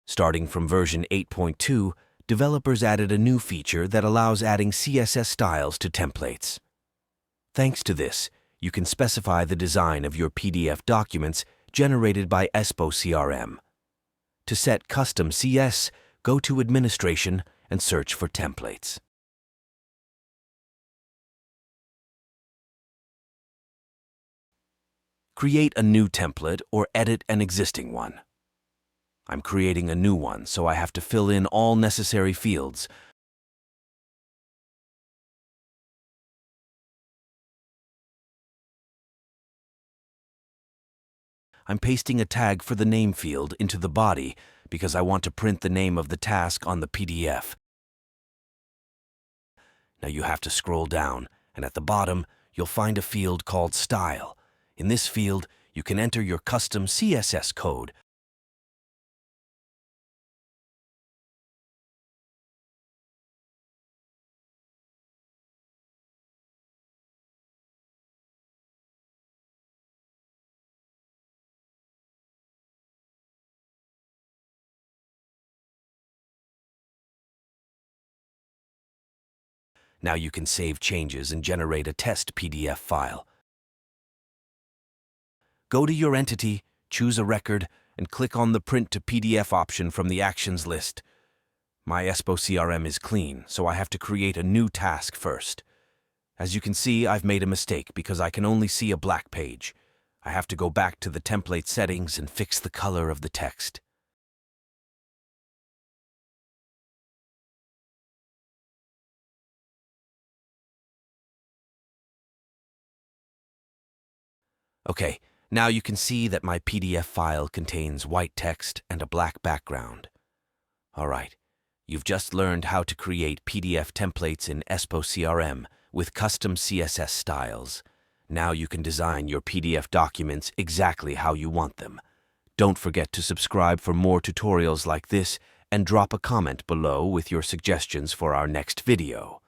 Starting from version 8.2, developers added a new feature that allows adding CSS styles to templates. Thanks to this, you can specify the design of your PDF documents generated by EspoCRM. To set custom CS, go to Administration and search for Templates. Create a new template or edit an existing one. I'm creating a new one, so I have to fill in all necessary fields. I'm pasting a tag for the name field into the body because I want to print the name of the task on the PDF. Now you have to scroll down, and at the bottom, you'll find a field called Style. In this field, you can enter your custom CSS code. Now you can save changes and generate a test PDF file. Go to your entity, choose a record, and click on the Print to PDF option from the Actions list. My EspoCRM is clean, so I have to create a new task first. As you can see, I've made a mistake because I can only see a black page. I have to go back to the template settings and fix the color of the text. Okay, now you can see that my PDF file contains white text and a black background. Alright, you've just learned how to create PDF templates in EspoCRM with custom CSS styles. Now you can design your PDF documents exactly how you want them. Don't forget to subscribe for more tutorials like this and drop a comment below with your suggestions for our next video.